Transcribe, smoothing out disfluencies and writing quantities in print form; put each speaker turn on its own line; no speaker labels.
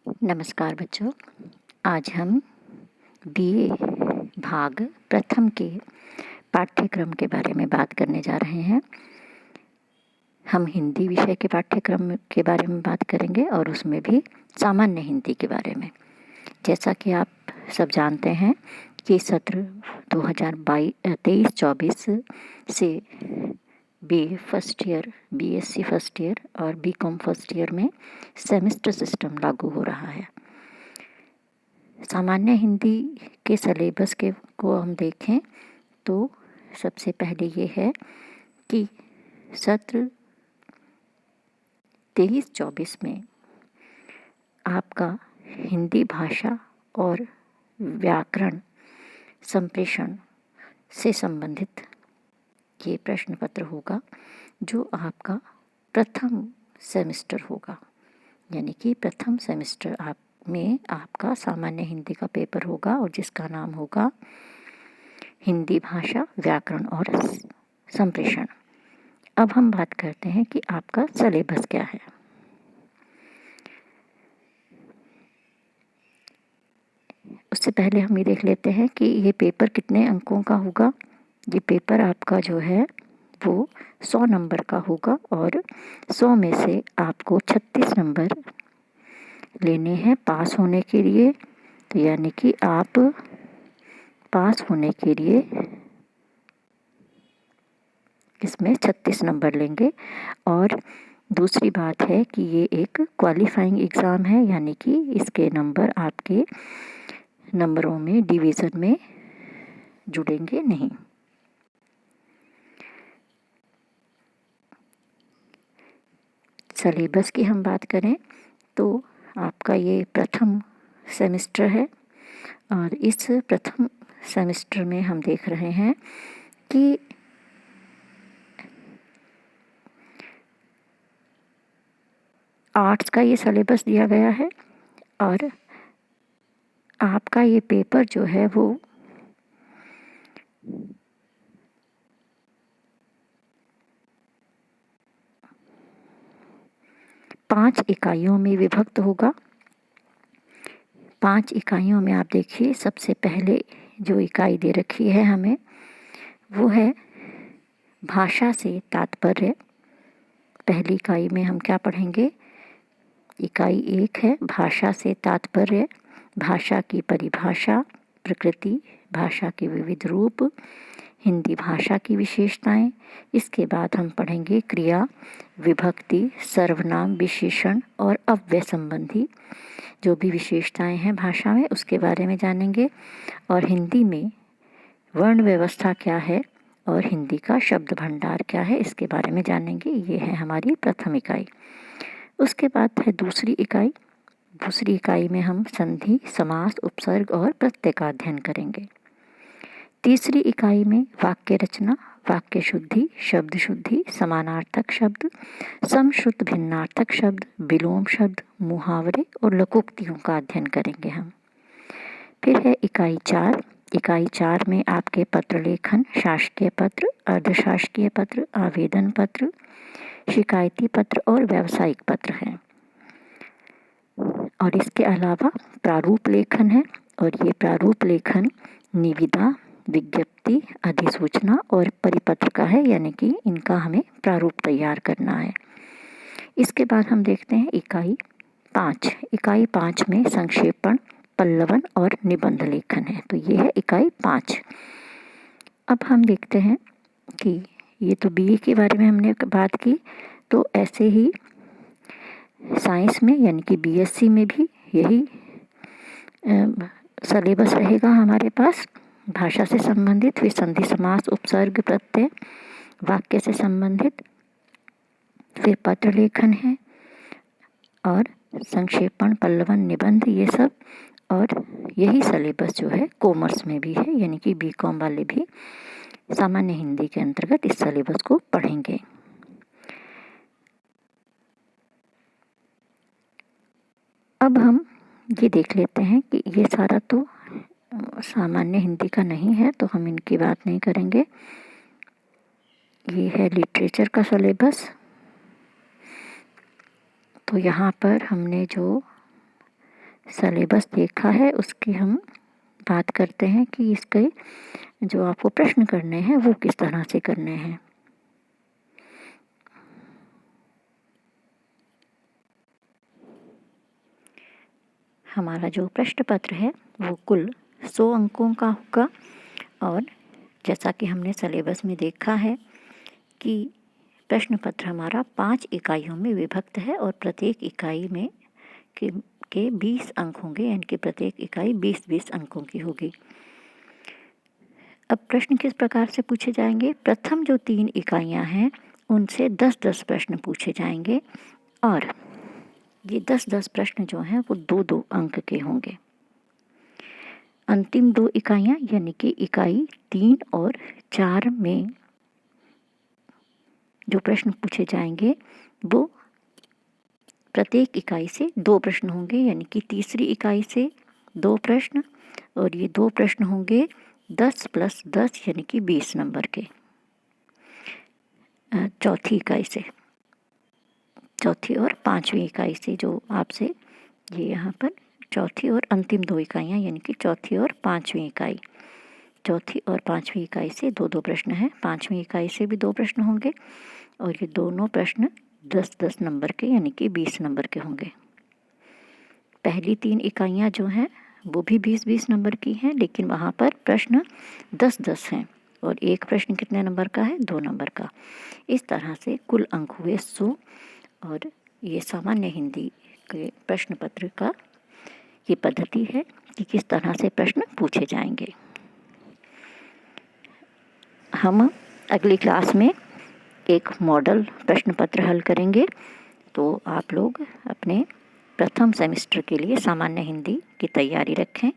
नमस्कार बच्चों। आज हम बीए भाग प्रथम के पाठ्यक्रम के बारे में बात करने जा रहे हैं। हम हिंदी विषय के पाठ्यक्रम के बारे में बात करेंगे और उसमें भी सामान्य हिंदी के बारे में। जैसा कि आप सब जानते हैं कि सत्र 2023-24 से BA first year, BSc first year और बीकॉम फर्स्ट ईयर में सेमेस्टर सिस्टम लागू हो रहा है। सामान्य हिंदी के सिलेबस को हम देखें तो सबसे पहले ये है कि सत्र 23-24 में आपका हिंदी भाषा और व्याकरण संप्रेषण से संबंधित ये प्रश्न पत्र होगा, जो आपका प्रथम सेमेस्टर होगा। यानी कि प्रथम सेमेस्टर में आपका सामान्य हिंदी का पेपर होगा और जिसका नाम होगा हिंदी भाषा, व्याकरण और संप्रेषण। अब हम बात करते हैं कि आपका सिलेबस क्या है। उससे पहले हम ये देख लेते हैं कि ये पेपर कितने अंकों का होगा। ये पेपर आपका जो है वो 100 नंबर का होगा और 100 में से आपको 36 नंबर लेने हैं पास होने के लिए। तो यानी कि आप पास होने के लिए इसमें 36 नंबर लेंगे। और दूसरी बात है कि ये एक क्वालिफाइंग एग्ज़ाम है, यानी कि इसके नंबर आपके नंबरों में डिवीज़न में जुड़ेंगे नहीं। सिलेबस की हम बात करें तो आपका ये प्रथम सेमेस्टर है और इस प्रथम सेमेस्टर में हम देख रहे हैं कि आर्ट्स का ये सिलेबस दिया गया है और आपका ये पेपर जो है वो 5 इकाइयों में विभक्त होगा। 5 इकाइयों में आप देखिए, सबसे पहले जो इकाई दे रखी है हमें वो है भाषा से तात्पर्य। पहली इकाई में हम क्या पढ़ेंगे? इकाई 1 है भाषा से तात्पर्य, भाषा की परिभाषा, प्रकृति, भाषा के विविध रूप, हिंदी भाषा की विशेषताएं। इसके बाद हम पढ़ेंगे क्रिया, विभक्ति, सर्वनाम, विशेषण और अव्यय संबंधी जो भी विशेषताएं हैं भाषा में उसके बारे में जानेंगे। और हिंदी में वर्ण व्यवस्था क्या है और हिंदी का शब्द भंडार क्या है इसके बारे में जानेंगे। ये है हमारी प्रथम इकाई। उसके बाद है दूसरी इकाई। दूसरी इकाई में हम संधि, समास, उपसर्ग और प्रत्यय का अध्ययन करेंगे। तीसरी इकाई में वाक्य रचना, वाक्य शुद्धि, शब्द शुद्धि, समानार्थक शब्द, समश्रुत भिन्नार्थक शब्द, विलोम शब्द, मुहावरे और लोकोक्तियों का अध्ययन करेंगे हम। फिर है इकाई 4। इकाई 4 में आपके पत्र लेखन, शासकीय पत्र, अर्धशासकीय पत्र, आवेदन पत्र, शिकायती पत्र और व्यावसायिक पत्र हैं। और इसके अलावा प्रारूप लेखन है और ये प्रारूप लेखन निविदा, विज्ञप्ति, अधिसूचना और परिपत्र का है, यानी कि इनका हमें प्रारूप तैयार करना है। इसके बाद हम देखते हैं इकाई 5। इकाई 5 में संक्षेपण, पल्लवन और निबंध लेखन है। तो ये है इकाई 5। अब हम देखते हैं कि ये तो बीए के बारे में हमने बात की, तो ऐसे ही साइंस में यानी कि बीएससी में भी यही सिलेबस रहेगा हमारे पास। भाषा से संबंधित, फिर संधि, समास, उपसर्ग, प्रत्यय, वाक्य से संबंधित, फिर पत्र लेखन है और संक्षेपण, पल्लवन, निबंध, ये सब। और यही सिलेबस जो है कॉमर्स में भी है, यानी कि बीकॉम वाले भी सामान्य हिंदी के अंतर्गत इस सिलेबस को पढ़ेंगे। अब हम ये देख लेते हैं कि ये सारा तो सामान्य हिंदी का नहीं है, तो हम इनकी बात नहीं करेंगे। ये है लिटरेचर का सिलेबस। तो यहाँ पर हमने जो सिलेबस देखा है उसकी हम बात करते हैं कि इसके जो आपको प्रश्न करने हैं वो किस तरह से करने हैं। हमारा जो प्रश्न पत्र है वो कुल 100 अंकों का होगा और जैसा कि हमने सिलेबस में देखा है कि प्रश्न पत्र हमारा 5 इकाइयों में विभक्त है और प्रत्येक इकाई में के 20 अंक होंगे, यानी कि प्रत्येक इकाई 20-20 अंकों की होगी। अब प्रश्न किस प्रकार से पूछे जाएंगे? प्रथम जो 3 इकाइयां हैं उनसे 10-10 प्रश्न पूछे जाएंगे और ये 10-10 प्रश्न जो हैं वो 2-2 अंक के होंगे। अंतिम 2 इकाइयां यानी कि इकाई 3 और 4 में जो प्रश्न पूछे जाएंगे वो प्रत्येक इकाई से 2 प्रश्न होंगे, यानी कि तीसरी इकाई से 2 प्रश्न और ये 2 प्रश्न होंगे 10 + 10 यानी कि 20 नंबर के। चौथी इकाई से, चौथी और 5वीं इकाई से जो आपसे ये यहाँ पर चौथी और अंतिम 2 इकाइयाँ यानी कि चौथी और 5वीं इकाई, चौथी और 5वीं इकाई से 2-2 प्रश्न हैं। 5वीं इकाई से भी 2 प्रश्न होंगे और ये दोनों प्रश्न 10-10 नंबर के यानी कि 20 नंबर के होंगे। पहली 3 इकाइयाँ जो हैं वो भी 20-20 नंबर की हैं, लेकिन वहाँ पर प्रश्न 10-10 हैं और एक प्रश्न कितने नंबर का है? 2 नंबर का। इस तरह से कुल अंक हुए 100 और ये सामान्य हिंदी के प्रश्न पत्र का ये पद्धति है कि किस तरह से प्रश्न पूछे जाएंगे। हम अगली क्लास में एक मॉडल प्रश्न पत्र हल करेंगे, तो आप लोग अपने प्रथम सेमेस्टर के लिए सामान्य हिंदी की तैयारी रखें।